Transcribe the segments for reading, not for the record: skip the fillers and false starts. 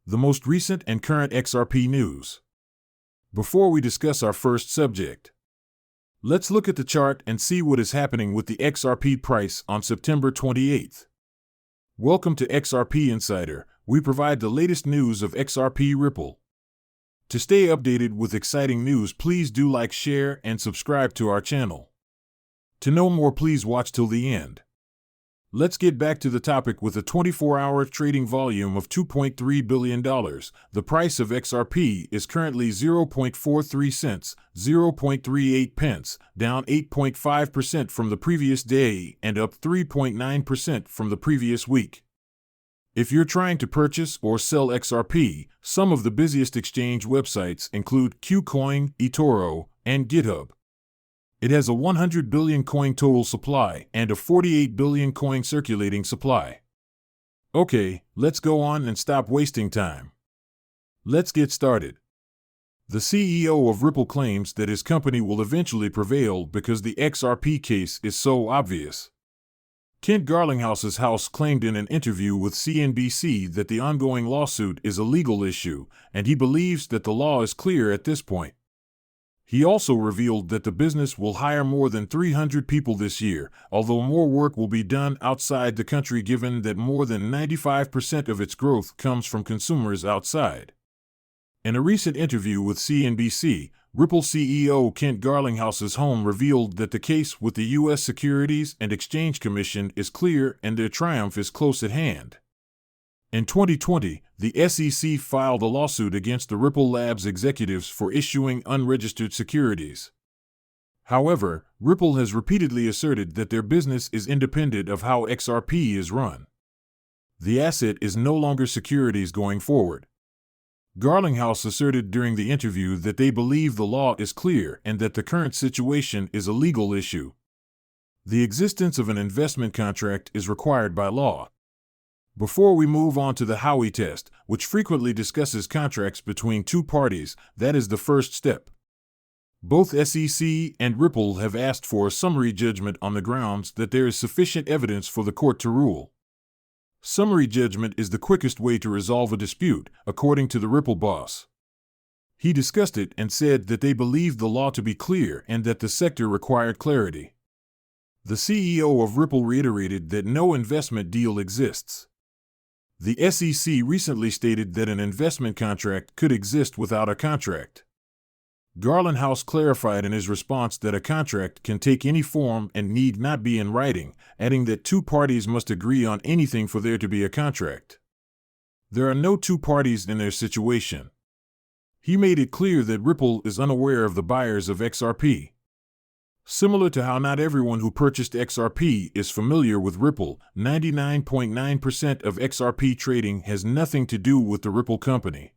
the most recent and current XRP news. Before we discuss our first subject, let's look at the chart and see what is happening with the XRP price on September 28th. Welcome to XRP Insider. We provide the latest news of XRP Ripple. To stay updated with exciting news, please do like, share, and subscribe to our channel. To know more, please watch till the end. Let's get back to the topic. With a 24-hour trading volume of $2.3 billion, the price of XRP is currently 0.43 cents, 0.38 pence, down 8.5% from the previous day and up 3.9% from the previous week. If you're trying to purchase or sell XRP, some of the busiest exchange websites include KuCoin, eToro, and GitHub. It has a 100 billion coin total supply and a 48 billion coin circulating supply. Okay, let's go on and stop wasting time. Let's get started. The CEO of Ripple claims that his company will eventually prevail because the XRP case is so obvious. Kent Garlinghouse's house claimed in an interview with CNBC that the ongoing lawsuit is a legal issue, and he believes that the law is clear at this point. He also revealed that the business will hire more than 300 people this year, although more work will be done outside the country given that more than 95% of its growth comes from consumers outside. In a recent interview with CNBC, Ripple CEO Kent Garlinghouse's home revealed that the case with the U.S. Securities and Exchange Commission is clear and their triumph is close at hand. In 2020, the SEC filed a lawsuit against the Ripple Labs executives for issuing unregistered securities. However, Ripple has repeatedly asserted that their business is independent of how XRP is run. The asset is no longer securities going forward. Garlinghouse asserted during the interview that they believe the law is clear and that the current situation is a legal issue. The existence of an investment contract is required by law. Before we move on to the Howey test, which frequently discusses contracts between two parties, that is the first step. Both SEC and Ripple have asked for a summary judgment on the grounds that there is sufficient evidence for the court to rule. Summary judgment is the quickest way to resolve a dispute, according to the Ripple boss. He discussed it and said that they believed the law to be clear and that the sector required clarity. The CEO of Ripple reiterated that no investment deal exists. The SEC recently stated that an investment contract could exist without a contract. Garlinghouse clarified in his response that a contract can take any form and need not be in writing, adding that two parties must agree on anything for there to be a contract. There are no two parties in their situation. He made it clear that Ripple is unaware of the buyers of XRP. Similar to how not everyone who purchased XRP is familiar with Ripple, 99.9% of XRP trading has nothing to do with the Ripple company.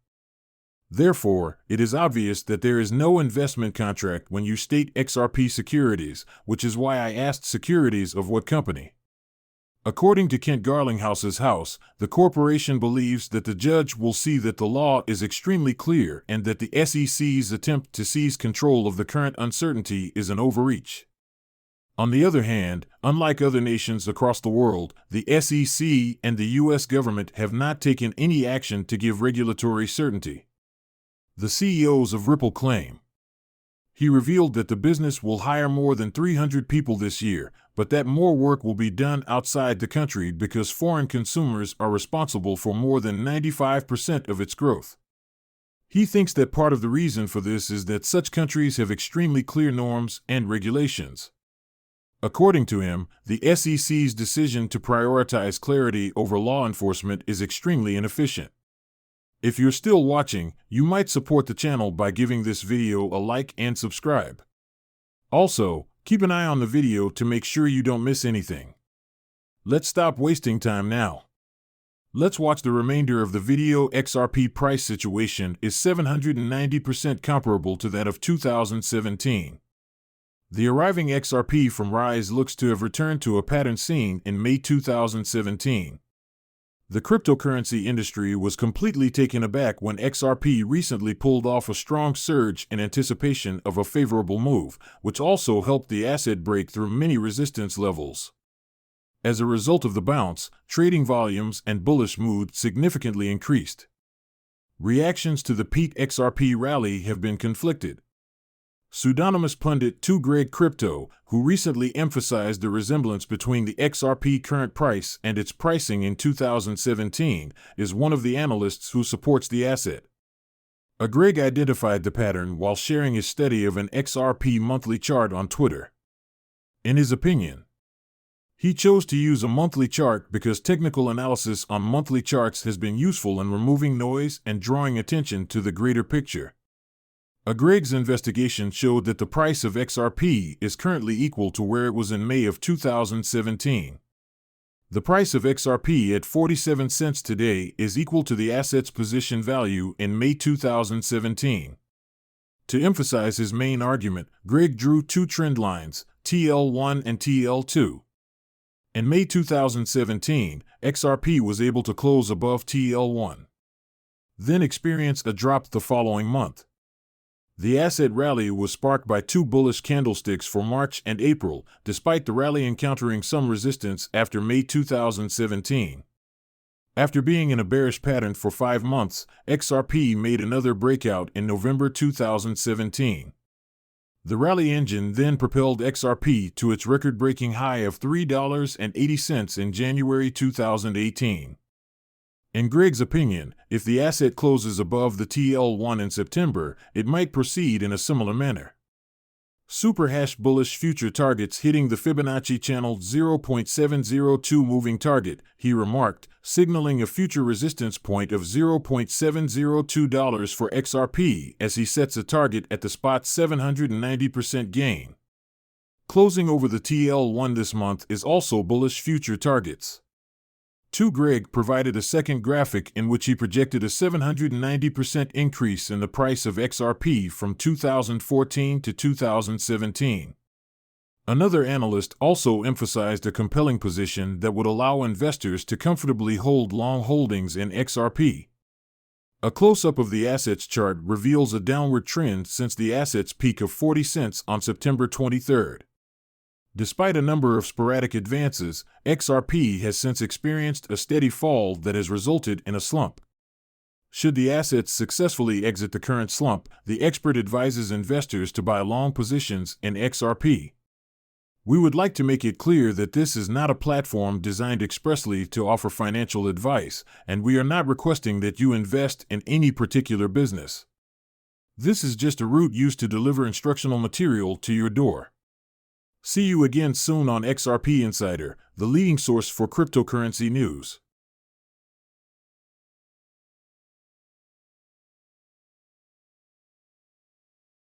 Therefore, it is obvious that there is no investment contract when you state XRP securities, which is why I asked securities of what company. According to Kent Garlinghouse's house, the corporation believes that the judge will see that the law is extremely clear and that the SEC's attempt to seize control of the current uncertainty is an overreach. On the other hand, unlike other nations across the world, the SEC and the U.S. government have not taken any action to give regulatory certainty. The CEOs of Ripple claim. He revealed that the business will hire more than 300 people this year, but that more work will be done outside the country because foreign consumers are responsible for more than 95% of its growth. He thinks that part of the reason for this is that such countries have extremely clear norms and regulations. According to him, the SEC's decision to prioritize clarity over law enforcement is extremely inefficient. If you're still watching, you might support the channel by giving this video a like and subscribe. Also, keep an eye on the video to make sure you don't miss anything. Let's stop wasting time now. Let's watch the remainder of the video. XRP price situation is 790% comparable to that of 2017. The arriving XRP from Rise looks to have returned to a pattern seen in May 2017. The cryptocurrency industry was completely taken aback when XRP recently pulled off a strong surge in anticipation of a favorable move, which also helped the asset break through many resistance levels. As a result of the bounce, trading volumes and bullish mood significantly increased. Reactions to the peak XRP rally have been conflicted. Pseudonymous pundit 2Greg Crypto, who recently emphasized the resemblance between the XRP current price and its pricing in 2017, is one of the analysts who supports the asset. Greg identified the pattern while sharing his study of an XRP monthly chart on Twitter. In his opinion, he chose to use a monthly chart because technical analysis on monthly charts has been useful in removing noise and drawing attention to the greater picture. Greg's investigation showed that the price of XRP is currently equal to where it was in May of 2017. The price of XRP at 47 cents today is equal to the asset's position value in May 2017. To emphasize his main argument, Greg drew two trend lines, TL1 and TL2. In May 2017, XRP was able to close above TL1, then experienced a drop the following month. The asset rally was sparked by two bullish candlesticks for March and April, despite the rally encountering some resistance after May 2017. After being in a bearish pattern for 5 months, XRP made another breakout in November 2017. The rally engine then propelled XRP to its record-breaking high of $3.80 in January 2018. In Greg's opinion, if the asset closes above the TL1 in September, it might proceed in a similar manner. Superhash bullish future targets hitting the Fibonacci channel 0.702 moving target, he remarked, signaling a future resistance point of $0.702 for XRP as he sets a target at the spot 790% gain. Closing over the TL1 this month is also bullish future targets. 2Greg provided a second graphic in which he projected a 790% increase in the price of XRP from 2014 to 2017. Another analyst also emphasized a compelling position that would allow investors to comfortably hold long holdings in XRP. A close-up of the assets chart reveals a downward trend since the asset's peak of 40 cents on September 23. Despite a number of sporadic advances, XRP has since experienced a steady fall that has resulted in a slump. Should the assets successfully exit the current slump, the expert advises investors to buy long positions in XRP. We would like to make it clear that this is not a platform designed expressly to offer financial advice, and we are not requesting that you invest in any particular business. This is just a route used to deliver instructional material to your door. See you again soon on XRP Insider, the leading source for cryptocurrency news.